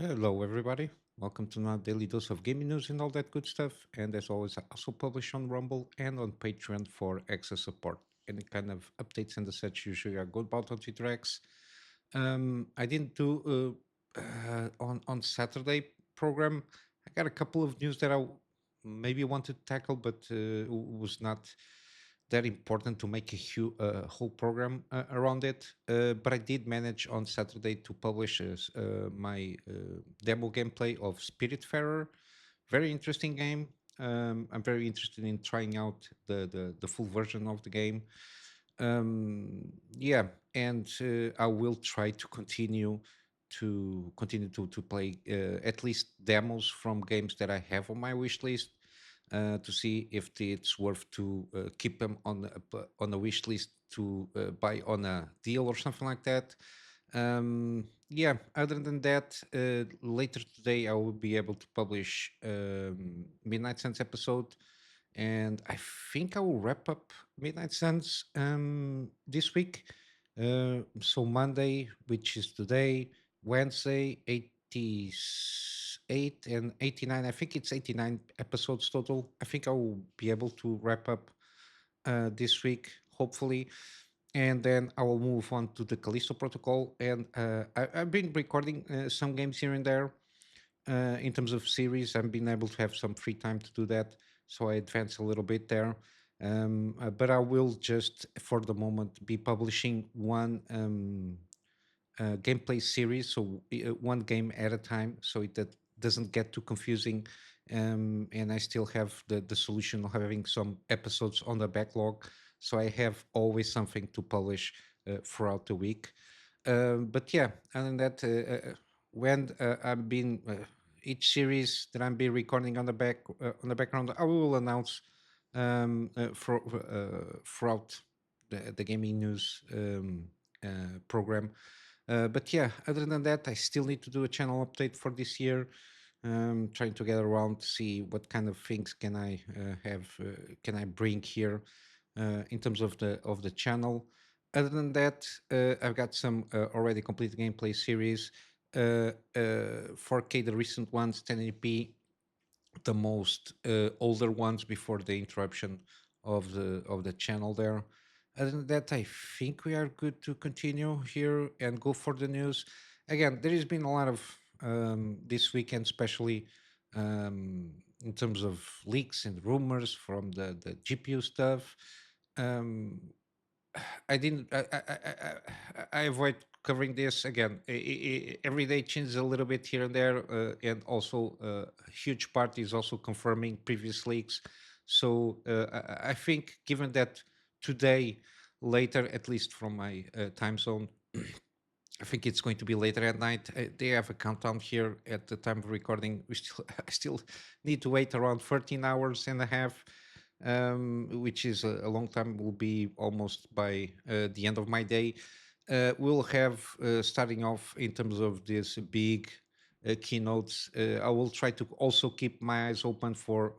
Hello, everybody. Welcome to another daily dose of gaming news and all that good stuff. And as always, I also publish on Rumble and on Patreon for access support. Any kind of updates and the such usually I go about on Twitter X. I didn't do on Saturday program. I got a couple of news that I maybe wanted to tackle, but was not that important to make a whole program around it. But I did manage on Saturday to publish my demo gameplay of Spiritfarer. Very interesting game. I'm very interested in trying out the full version of the game. Yeah, and I will try to continue to play at least demos from games that I have on my wish list to see if it's worth to keep them on a wish list to buy on a deal or something like that. Yeah, other than that, later today I will be able to publish Midnight Suns episode, and I think I will wrap up Midnight Suns this week. So Monday, which is today, Wednesday, 88 and 89. I think it's 89 episodes total. I think I will be able to wrap up this week, hopefully. And then I will move on to the Callisto Protocol. And I've been recording some games here and there. In terms of series, I've been able to have some free time to do that. So I advance a little bit there. But I will just, for the moment, be publishing one gameplay series, so one game at a time, so that doesn't get too confusing. And I still have the solution of having some episodes on the backlog, so I have always something to publish throughout the week. But yeah, other than that, when I've been each series that I'm be recording on the background, I will announce throughout the gaming news program. But yeah, other than that, I still need to do a channel update for this year. Trying to get around to see what kind of things can I bring here in terms of the channel. Other than that, I've got some already completed gameplay series. 4K, the recent ones, 1080p, the most older ones before the interruption of the channel there. Other than that, I think we are good to continue here and go for the news. Again, there has been a lot of this weekend, especially in terms of leaks and rumors from the GPU stuff. Um, I didn't. I avoid covering this again. Every day changes a little bit here and there, and also a huge part is also confirming previous leaks. So I think, given that today, later, at least from my time zone, I think it's going to be later at night. They have a countdown here at the time of recording. We still, I still need to wait around 13 hours and a half, which is a long time. Will be almost by the end of my day. We'll have starting off in terms of this big keynotes. I will try to also keep my eyes open for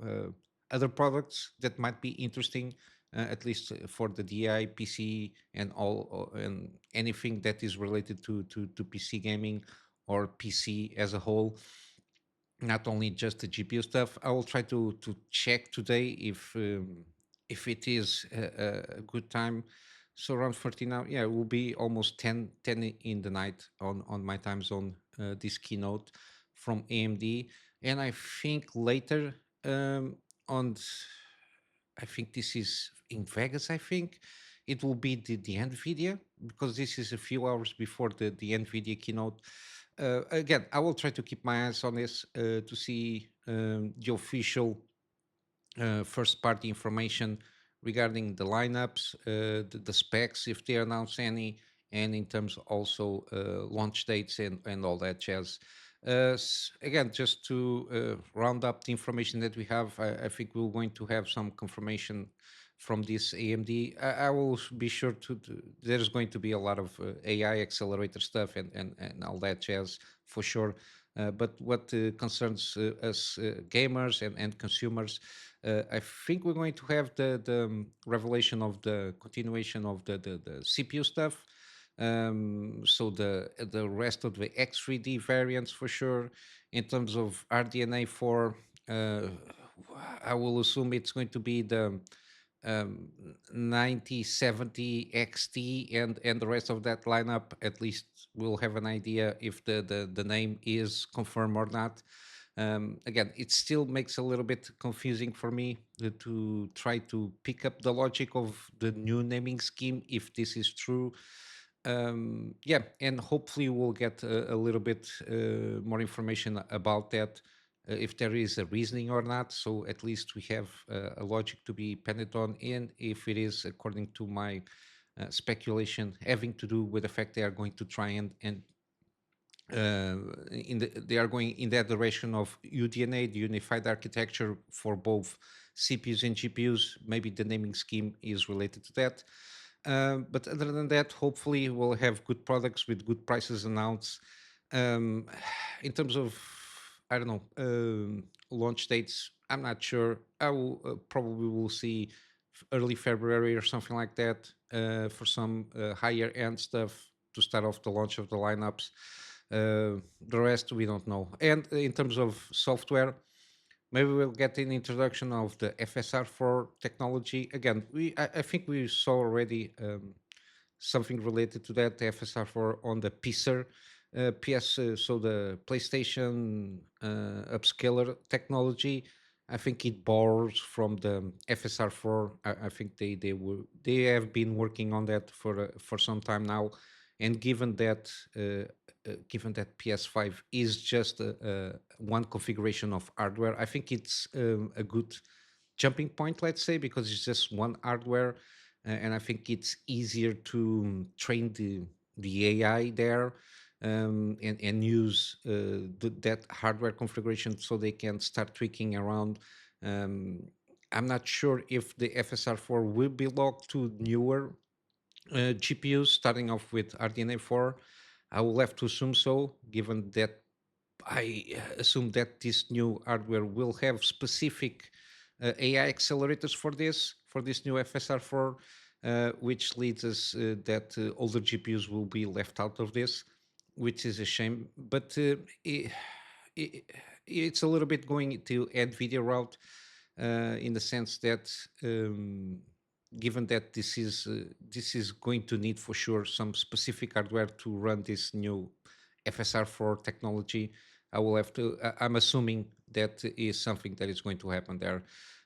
other products that might be interesting, at least for the DI, PC, and all, and anything that is related to PC gaming or PC as a whole, not only just the GPU stuff. I will try to check today if it is a good time. So around 14 now, yeah, it will be almost 10 in the night on my time zone. This keynote from AMD, and I think later on. I think this is in Vegas. I think it will be the NVIDIA, because this is a few hours before the NVIDIA keynote. Again, I will try to keep my eyes on this to see the official first party information regarding the lineups, the specs, if they announce any, and in terms also launch dates and all that jazz. Again, just to round up the information that we have, I think we're going to have some confirmation from this AMD. I will be sure there's going to be a lot of AI accelerator stuff and all that jazz for sure. But what concerns us gamers and consumers, I think we're going to have the revelation of the continuation of the CPU stuff. So the rest of the X3D variants for sure. In terms of RDNA 4, uh, I will assume it's going to be the 9070 XT and the rest of that lineup. At least we'll have an idea if the name is confirmed or not. Again, it still makes a little bit confusing for me to try to pick up the logic of the new naming scheme if this is true. Yeah, and hopefully we'll get a little bit more information about that, if there is a reasoning or not. So at least we have a logic to be dependent on, and if it is according to my speculation, having to do with the fact they are going to try and they are going in that direction of UDNA, the unified architecture for both CPUs and GPUs. Maybe the naming scheme is related to that. But other than that, hopefully we'll have good products with good prices announced. Um, in terms of, I don't know, launch dates, I'm not sure. I will probably will see early February or something like that for some higher end stuff to start off the launch of the lineups. The rest we don't know. And in terms of software, maybe we'll get an introduction of the FSR4 technology. Again, I think we saw already something related to that, the FSR4 on the PISR, PS, so the PlayStation upscaler technology. I think it borrows from the FSR4. I think they have been working on that for some time now, and given that PS5 is just one configuration of hardware, I think it's a good jumping point, let's say, because it's just one hardware, and I think it's easier to train the AI there, and use that hardware configuration so they can start tweaking around. Um, I'm not sure if the FSR4 will be locked to newer GPUs, starting off with RDNA 4. I will have to assume so, given that I assume that this new hardware will have specific AI accelerators for this new FSR4, which leads us that older GPUs will be left out of this, which is a shame. But it, it's a little bit going to NVIDIA route, in the sense that, given that this is going to need for sure some specific hardware to run this new FSR4 technology. I will have to. I'm assuming that is something that is going to happen there.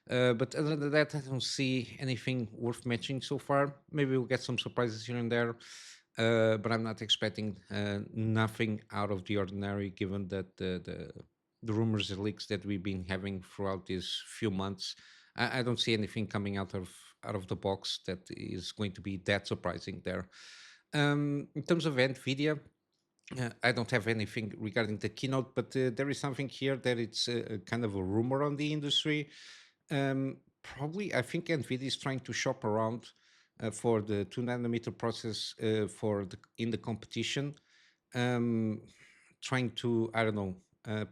But other than that, I don't see anything worth mentioning so far. Maybe we'll get some surprises here and there, but I'm not expecting nothing out of the ordinary, given that the rumors and leaks that we've been having throughout these few months. I don't see anything coming out of the box that is going to be that surprising there. In terms of Nvidia, I don't have anything regarding the keynote, but there is something here that it's kind of a rumor on the industry. Probably, I think Nvidia is trying to shop around for the 2 nanometer process for in the competition, um, trying to, I don't know,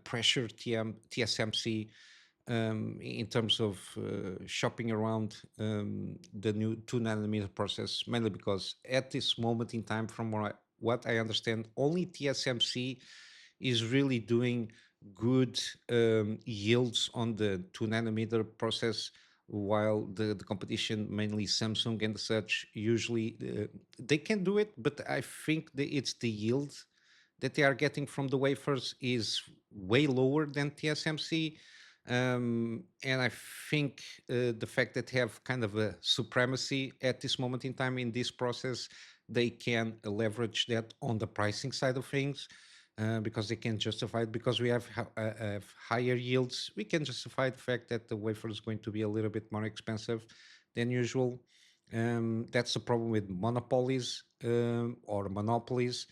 pressure TSMC in terms of shopping around the new 2 nanometer process, mainly because at this moment in time, from what I understand, only TSMC is really doing good yields on the 2 nanometer process, while the competition, mainly Samsung and such, usually they can do it, but I think it's the yield that they are getting from the wafers is way lower than TSMC. And I think the fact that they have kind of a supremacy at this moment in time in this process, they can leverage that on the pricing side of things, because they can justify it, because we have higher yields. We can justify the fact that the wafer is going to be a little bit more expensive than usual. That's the problem with monopolies, or monopolies.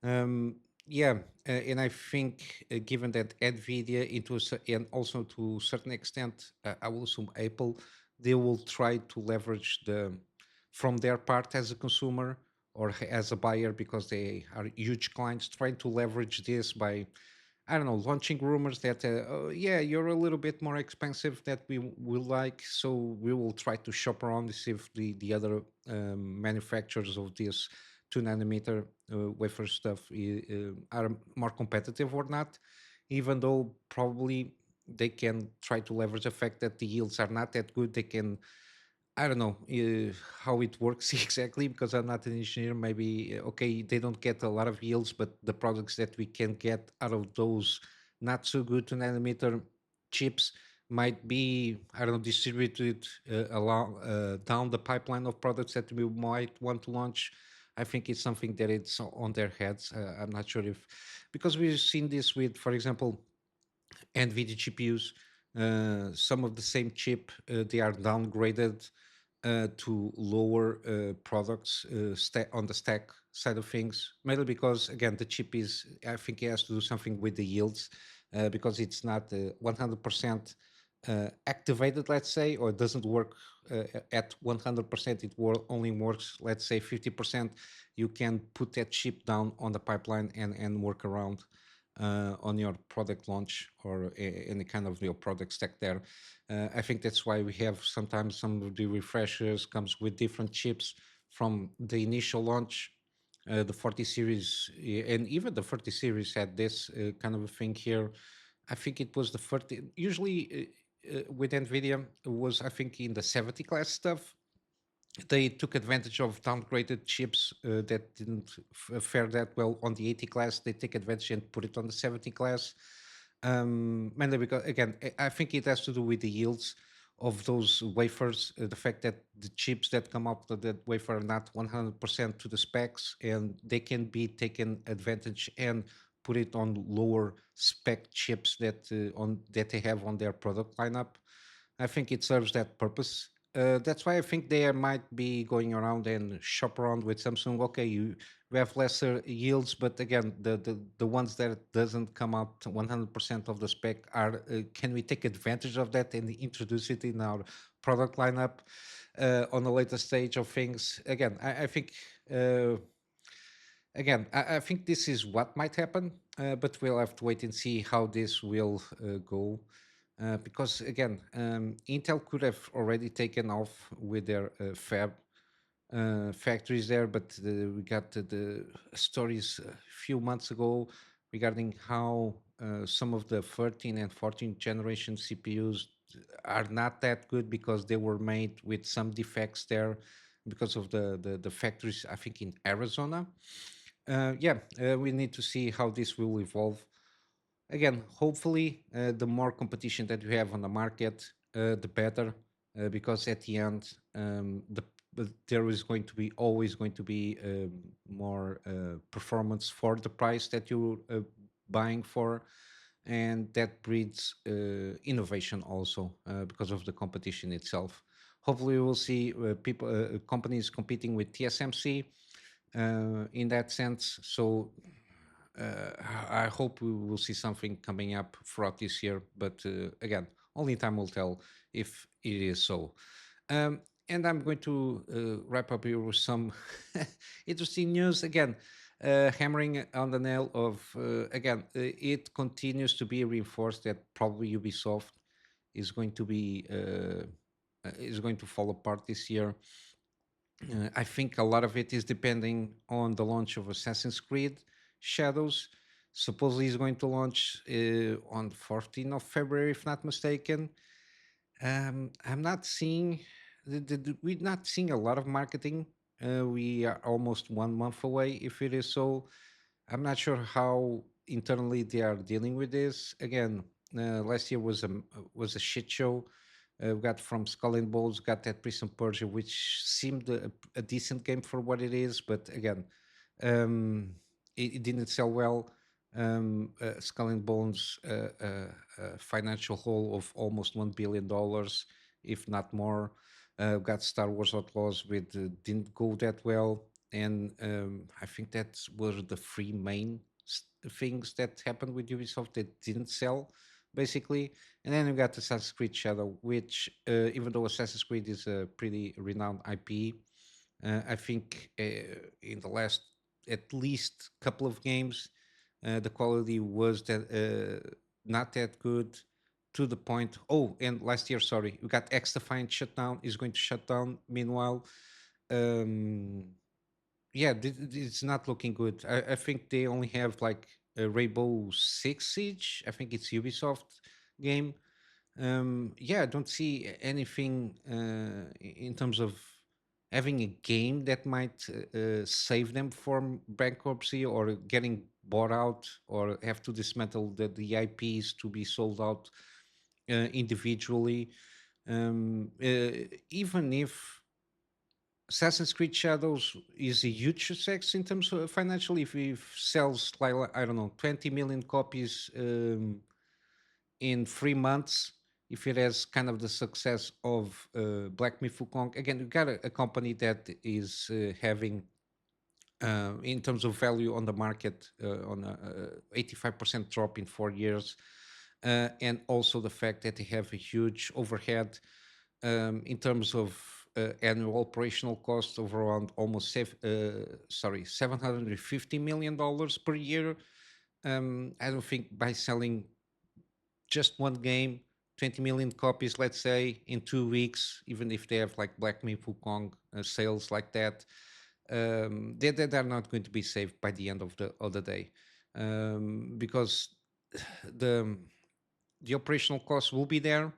Um, yeah, and I think, given that Nvidia, and also to a certain extent, I will assume Apple, they will try to leverage from their part as a consumer or as a buyer, because they are huge clients, trying to leverage this by, I don't know, launching rumors that, oh, yeah, you're a little bit more expensive that we will like, so we will try to shop around to see if the other manufacturers of this 2 nanometer wafer stuff are more competitive or not, even though probably they can try to leverage the fact that the yields are not that good. They can, I don't know how it works exactly because I'm not an engineer. Maybe okay, they don't get a lot of yields, but the products that we can get out of those not so good 2 nanometer chips might be, I don't know, distributed along down the pipeline of products that we might want to launch. I think it's something that it's on their heads. I'm not sure if, because we've seen this with, for example, NVIDIA GPUs. Some of the same chip, they are downgraded to lower products on the stack side of things, mainly because, again, the chip is, I think it has to do something with the yields because it's not 100% activated, let's say, or it doesn't work at 100%. It only works, let's say, 50%. You can put that chip down on the pipeline and work around on your product launch or any kind of your product stack there. I think that's why we have sometimes some of the refreshers comes with different chips from the initial launch. The 40 series and even the 30 series had this kind of a thing here. I think it was the 30. Usually with NVIDIA, it was, I think, in the 70 class stuff they took advantage of downgraded chips that didn't fare that well on the 80 class. They take advantage and put it on the 70 class. Mainly because, again, I think it has to do with the yields of those wafers. The fact that the chips that come out of that wafer are not 100% to the specs, and they can be taken advantage and put it on lower spec chips that they have on their product lineup. I think it serves that purpose. That's why I think they might be going around and shop around with Samsung. Okay, we have lesser yields, but again, the ones that doesn't come out 100% of the spec are. Can we take advantage of that and introduce it in our product lineup on the later stage of things? Again, I think. I think this is what might happen, but we'll have to wait and see how this will go. Because again, Intel could have already taken off with their factories there, but we got the stories a few months ago regarding how some of the 13th and 14th generation CPUs are not that good because they were made with some defects there because of the factories, I think, in Arizona. We need to see how this will evolve. Again, hopefully, the more competition that we have on the market, the better, because at the end, there is going to be always going to be more performance for the price that you're buying for, and that breeds innovation also because of the competition itself. Hopefully, we will see companies competing with TSMC in that sense. So I hope we will see something coming up throughout this year, but again, only time will tell if it is so. And I'm going to wrap up here with some interesting news. Again, hammering on the nail of, it continues to be reinforced that probably Ubisoft is going to is going to fall apart this year. I think a lot of it is depending on the launch of Assassin's Creed Shadows. Supposedly, is going to launch on 14th of February, if not mistaken. I'm not seeing, we're not seeing a lot of marketing. We are almost 1 month away, if it is so. I'm not sure how internally they are dealing with this. Again, last year was a shit show. We got from Skull and Bones, got that Prison Persia, which seemed a decent game for what it is, but again, it didn't sell well. Skull and Bones, financial hole of almost $1 billion, if not more. Got Star Wars Outlaws, with didn't go that well, and I think that were the three main things that happened with Ubisoft that didn't sell, basically. And then we got Assassin's Creed Shadow, which, even though Assassin's Creed is a pretty renowned IP, I think in the last at least couple of games, the quality was not that good, to the point. Oh, and last year, sorry, we got X Defiant shut down. Is going to shut down. Meanwhile, um, yeah, it's not looking good. I think they only have like a Rainbow Six Siege. I think it's Ubisoft game. Yeah, I don't see anything in terms of having a game that might save them from bankruptcy or getting bought out or have to dismantle the IPs to be sold out individually. Even if Assassin's Creed Shadows is a huge success in terms of financially, if it sells like I don't know 20 million copies in 3 months, if it has kind of the success of Black Myth Wukong, again, you got a company that is having, in terms of value on the market, on a 85% drop in 4 years, and also the fact that they have a huge overhead in terms of annual operational costs of around almost 750 million dollars per year. I don't think by selling just one game, 20 million copies, let's say, in 2 weeks, even if they have like Black Myth Wukong sales like that, they're not going to be saved by the end of the day, because the the operational costs will be there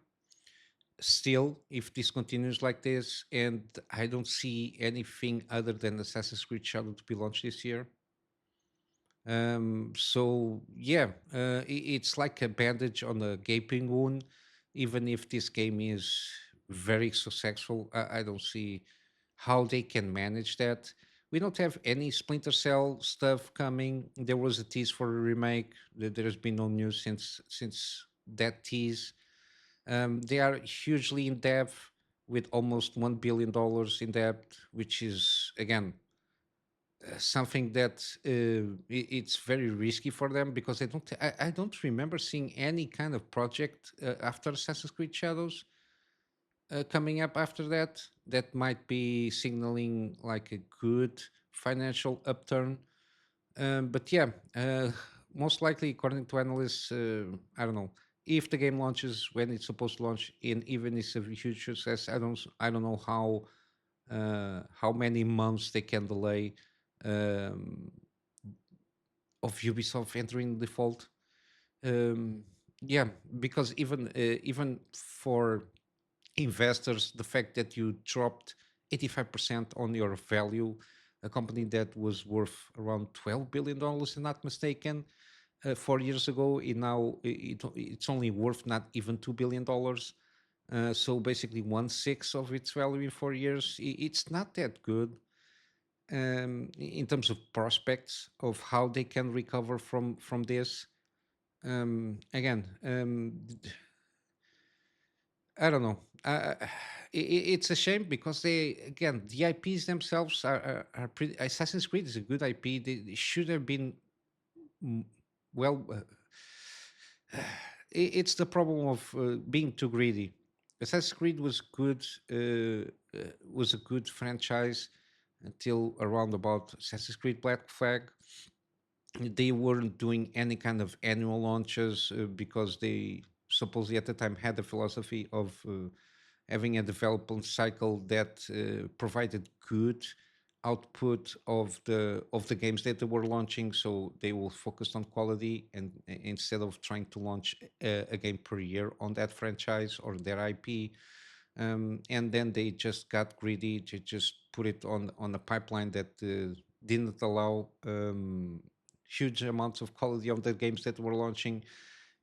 still if this continues like this, and I don't see anything other than Assassin's Creed Shadow to be launched this year. So yeah, it's like a bandage on a gaping wound. Even if this game is very successful, I don't see how they can manage that. We don't have any Splinter Cell stuff coming. There was a tease for a remake. There's been no news since that tease. They are hugely in debt, with almost $1 billion in debt, which is again something that it's very risky for them, because I don't remember seeing any kind of project after Assassin's Creed Shadows coming up after that that might be signaling like a good financial upturn. But yeah, most likely, according to analysts, I don't know if the game launches when it's supposed to launch, and even it's a huge success. I don't know how many months they can delay um, of Ubisoft entering default. Um, yeah, because even for investors, the fact that you dropped 85% on your value, a company that was worth around $12 billion, if not mistaken, 4 years ago, it's only worth not even $2 billion. So basically, 1/6 of its value in 4 years. It's not that good in terms of prospects of how they can recover from this. Again, I don't know. It's a shame because the IPs themselves are pretty. Assassin's Creed is a good IP. They should have been mm, well. It's the problem of being too greedy. Assassin's Creed was good. Was a good franchise until around about Assassin's Creed Black Flag. They weren't doing any kind of annual launches because they supposedly at the time had the philosophy of having a development cycle that provided good output of the games that they were launching, so they will focus on quality, and instead of trying to launch a game per year on that franchise or their IP. And then they just got greedy. They just put it on a pipeline that didn't allow huge amounts of quality of the games that were launching.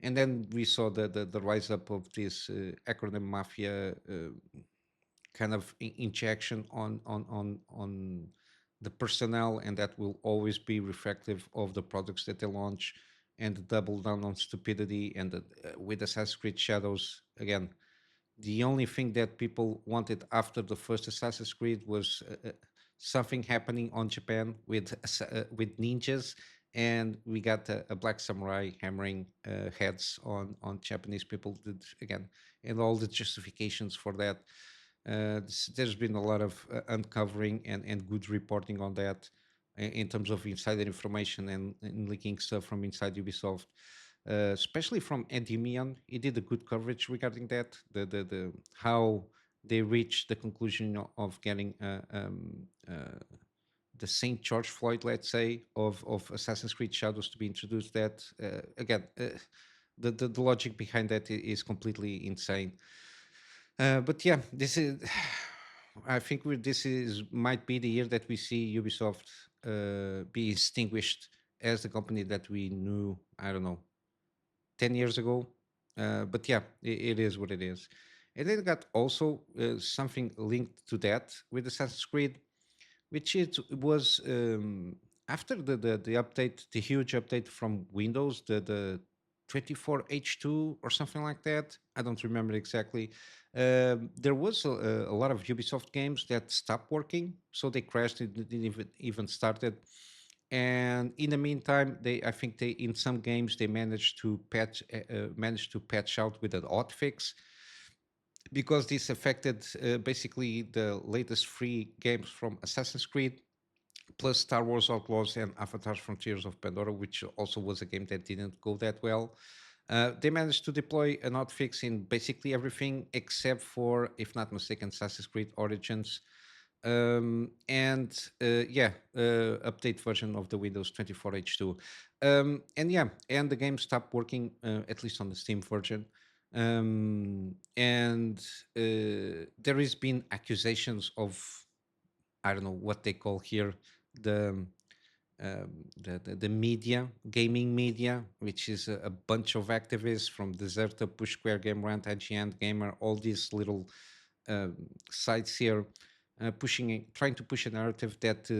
And then we saw the rise up of this acronym mafia kind of injection on the personnel, and that will always be reflective of the products that they launch, and the double down on stupidity. And with Assassin's Creed Shadows, again, the only thing that people wanted after the first Assassin's Creed was something happening on Japan with ninjas, and we got a black samurai hammering heads on Japanese people. Again, and all the justifications for that. There's been a lot of uncovering and good reporting on that in terms of insider information and leaking stuff from inside Ubisoft, especially from Endymion. He did a good coverage regarding that, the how they reached the conclusion of getting the Saint George Floyd, let's say, of Assassin's Creed Shadows to be introduced. That again, the logic behind that is completely insane. But yeah, this is. I think this is might be the year that we see Ubisoft be extinguished as the company that we knew. I don't know, 10 years ago. But yeah, it is what it is. And then got also something linked to that with Assassin's Creed, which it was after the update, the huge update from Windows, the 24H2 or something like that. I don't remember exactly. There was a lot of Ubisoft games that stopped working, so they crashed. It didn't even started. And in the meantime, I think they in some games they managed to patch out with an hot fix because this affected basically the latest three games from Assassin's Creed plus Star Wars Outlaws and Avatar Frontiers of Pandora, which also was a game that didn't go that well. They managed to deploy an hotfix in basically everything except for, if not mistaken, Assassin's Creed Origins. And yeah, update version of the Windows 24H2. And yeah, and the game stopped working, at least on the Steam version. And there has been accusations of, I don't know what they call here, the the media, gaming media, which is a bunch of activists from Deserta, Push Square, Game Rant, IGN, Gamer, all these little um, sites here, trying to push a narrative that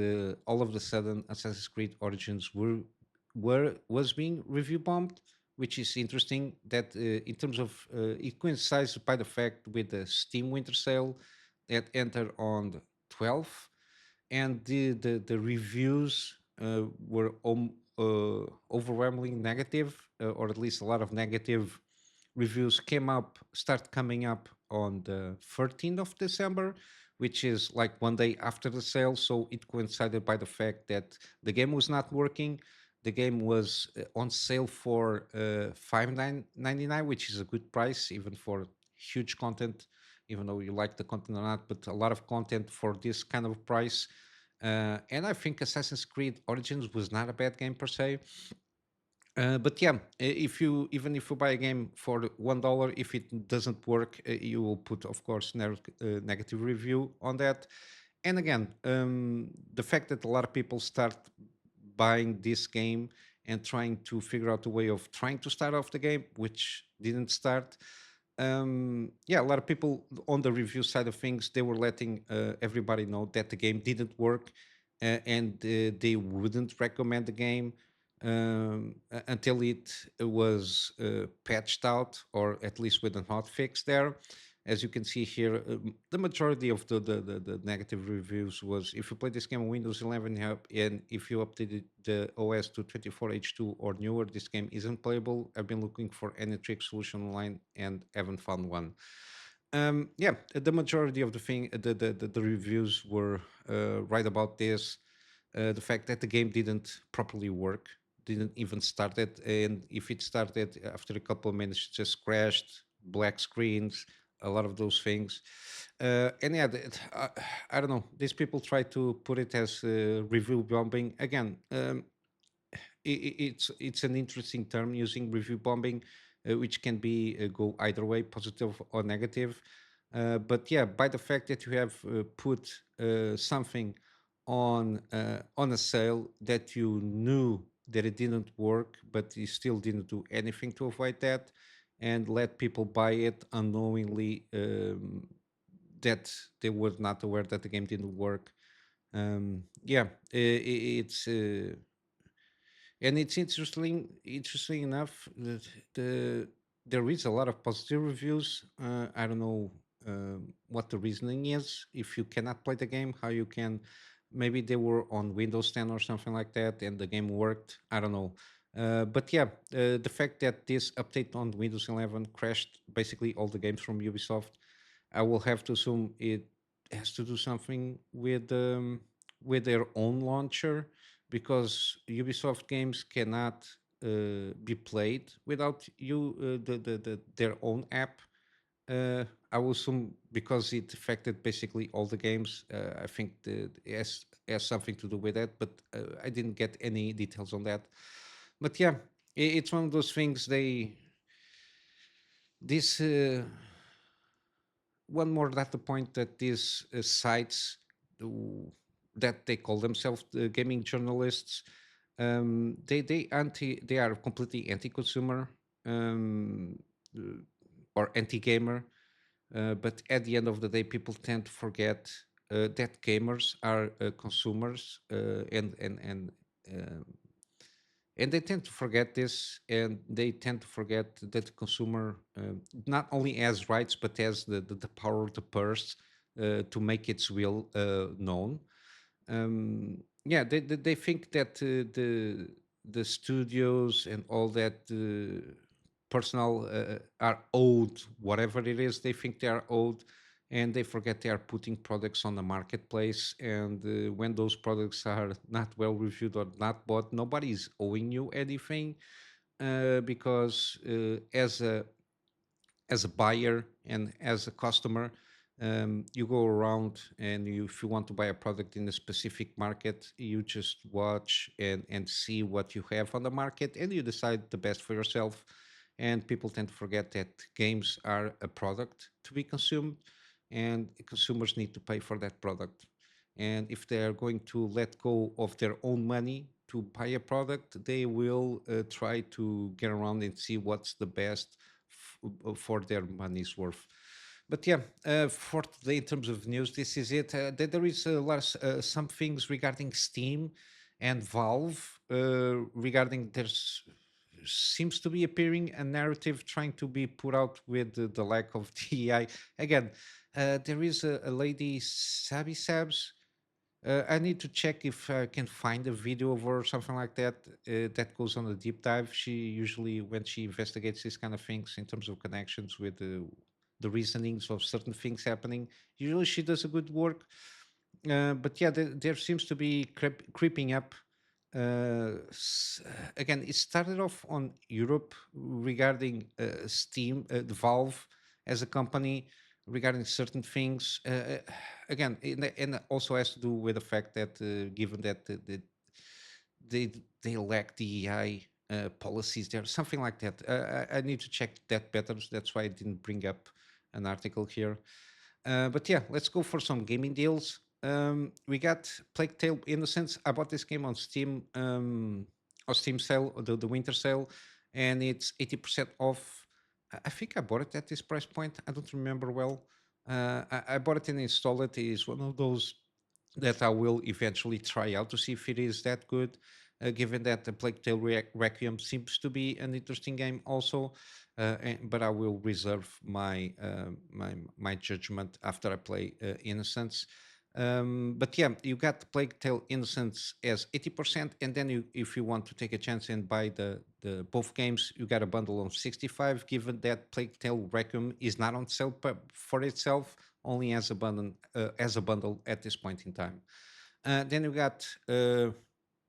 all of a sudden Assassin's Creed Origins was being review bombed, which is interesting. That in terms of it coincides by the fact with the Steam Winter Sale that entered on the 12th, and the reviews were overwhelmingly negative, or at least a lot of negative reviews start coming up on the 13th of December, which is like one day after the sale. So it coincided by the fact that the game was not working. The game was on sale for 5.99, which is a good price even for huge content, even though you like the content or not, but a lot of content for this kind of price. And I think Assassin's Creed Origins was not a bad game per se. But yeah, if you even if you buy a game for $1, if it doesn't work, you will put, of course, negative review on that. And again, the fact that a lot of people start buying this game and trying to figure out a way of trying to start off the game, which didn't start. Yeah, a lot of people on the review side of things, they were letting everybody know that the game didn't work, and they wouldn't recommend the game until it was patched out, or at least with a hot fix there. As you can see here, the majority of the negative reviews was if you play this game on Windows 11 and if you updated the OS to 24H2 or newer, this game isn't playable. I've been looking for any trick solution online and haven't found one. Yeah, the majority of the reviews were right about this. The fact that the game didn't properly work, didn't even start it, and if it started after a couple of minutes, just crashed, black screens, a lot of those things. And yeah, I don't know. These people try to put it as review bombing again. It's an interesting term using review bombing, which can be go either way, positive or negative. But yeah, by the fact that you have put something on a sale that you knew that it didn't work, but you still didn't do anything to avoid that, and let people buy it unknowingly, that they were not aware that the game didn't work. Yeah, it's. And it's interesting enough that there is a lot of positive reviews. I don't know what the reasoning is. If you cannot play the game, how you can? Maybe they were on Windows 10 or something like that, and the game worked. I don't know. But yeah, the fact that this update on Windows 11 crashed basically all the games from Ubisoft, I will have to assume it has to do something with their own launcher, because Ubisoft games cannot be played without their own app. I will assume because it affected basically all the games. I think it has something to do with that, but I didn't get any details on that. But yeah, it's one of those things. This one more data point that these sites do- that they call themselves gaming journalists, they are completely anti-consumer, um, uh, or anti-gamer. But at the end of the day, people tend to forget that gamers are consumers, and they tend to forget this, and they tend to forget that the consumer not only has rights but has the power of the purse to make its will known. Yeah, they think that the studios and all that personnel are owed whatever it is they think they are owed, and they forget they are putting products on the marketplace. And when those products are not well reviewed or not bought, nobody is owing you anything, because as a buyer and as a customer, you go around, and if you want to buy a product in a specific market, you just watch and see what you have on the market, and you decide the best for yourself. And people tend to forget that games are a product to be consumed, and consumers need to pay for that product. And if they are going to let go of their own money to buy a product, they will try to get around and see what's the best for their money's worth. But yeah, for today, in terms of news, this is it. There is a lot of, some things regarding Steam and Valve, regarding there's seems to be appearing a narrative trying to be put out with the lack of DEI. Again, there is a lady, Sabi Sabs. I need to check if I can find a video of her or something like that that goes on a deep dive. She usually, when she investigates these kind of things in terms of connections with the reasonings of certain things happening, usually she does a good work. But yeah, there seems to be creeping up. Again, it started off on Europe regarding Steam, the Valve as a company regarding certain things. Again, and it also has to do with the fact that given that they they lack DEI policies there, something like that. I need to check that better. That's why I didn't bring up an article here. But yeah, let's go for some gaming deals. We got Plague Tale Innocence. I bought this game on Steam sale, the winter sale, and it's 80% off. I think I bought it at this price point. I don't remember well. I bought it and installed it. It is one of those that I will eventually try out to see if it is that good. Given that the Plague Tale Requiem seems to be an interesting game, also, but I will reserve my judgment after I play Innocence. But yeah, you got Plague Tale Innocence as 80%, and then if you want to take a chance and buy the both games, you got a bundle of 65. Given that Plague Tale Requiem is not on sale for itself, only as a bundle at this point in time. Then you got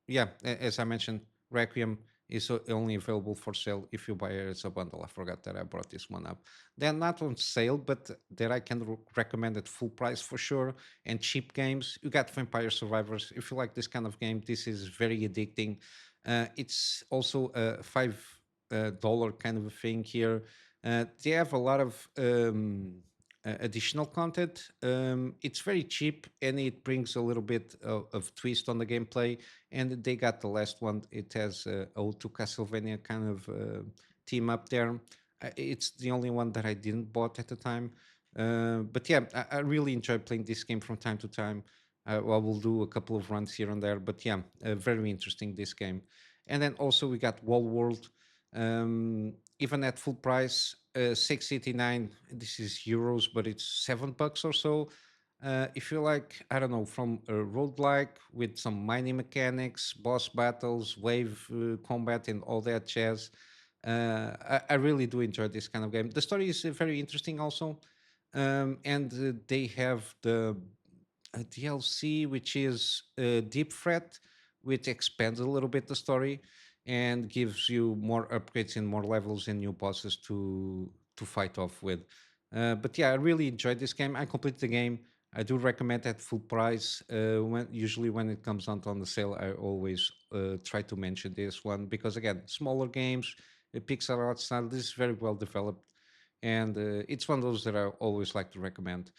yeah, as I mentioned, Requiem is only available for sale if you buy it as a bundle. I forgot that I brought this one up. They're not on sale, but that I can recommend at full price for sure. And cheap games, you got Vampire Survivors. If you like this kind of game, this is very addicting. It's also a $5 kind of a thing here. They have a lot of additional content. It's very cheap, and it brings a little bit of twist on the gameplay. And they got the last one. It has ode to Castlevania kind of team up there. It's the only one that I didn't bought at the time. But yeah, I really enjoy playing this game from time to time. Well, we'll do a couple of runs here and there, but yeah, very interesting this game. And then also we got Wall World, even at full price, 689. This is euros, but it's $7 or so. If you like, I don't know, from a roguelike with some mining mechanics, boss battles, wave combat, and all that jazz, I really do enjoy this kind of game. The story is very interesting also, and they have the DLC, which is Deep Threat, which expands a little bit the story and gives you more upgrades and more levels and new bosses to fight off with. But yeah, I really enjoyed this game. I completed the game. I do recommend at full price. When it comes out on the sale, I always try to mention this one because again, smaller games, pixel art style. This is very well developed, and it's one of those that I always like to recommend.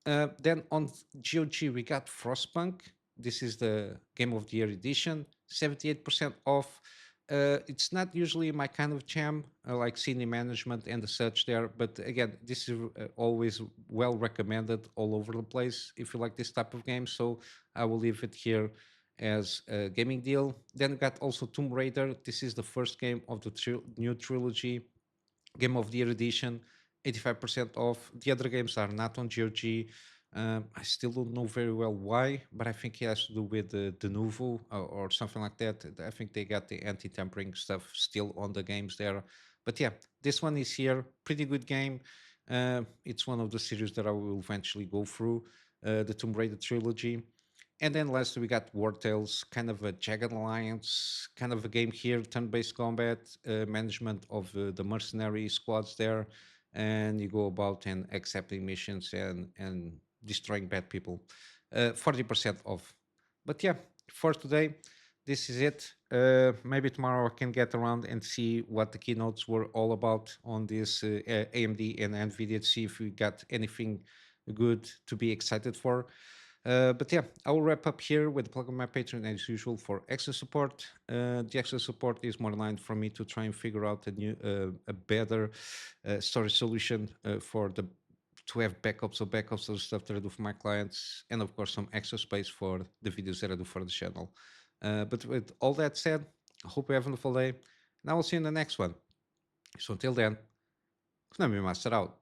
Then on GOG, we got Frostpunk. This is the Game of the Year edition, 78% off. It's not usually my kind of jam, like senior management and the such there. But again, this is always well recommended all over the place if you like this type of game. So I will leave it here as a gaming deal. Then we got also Tomb Raider. This is the first game of the new trilogy. Game of the Year edition, 85% off. The other games are not on GOG. I still don't know very well why, but I think it has to do with the Nuvo or something like that. I think they got the anti-tampering stuff still on the games there. But yeah, this one is here. Pretty good game. It's one of the series that I will eventually go through, the Tomb Raider trilogy. And then lastly, we got Wartales, kind of a Jagged Alliance, kind of a game here, turn-based combat, management of the mercenary squads there, and you go about and accepting missions and destroying bad people. 40% off. But yeah, for today, this is it. Maybe tomorrow I can get around and see what the keynotes were all about on this AMD and NVIDIA to see if we got anything good to be excited for. But yeah, I will wrap up here with plug on my Patreon as usual for extra support. The extra support is more aligned for me to try and figure out a better storage solution for the to have backups of the stuff that I do for my clients, and of course some extra space for the videos that I do for the channel. But with all that said, I hope you have a wonderful day, and I will see you in the next one. So until then, Kunami Master out.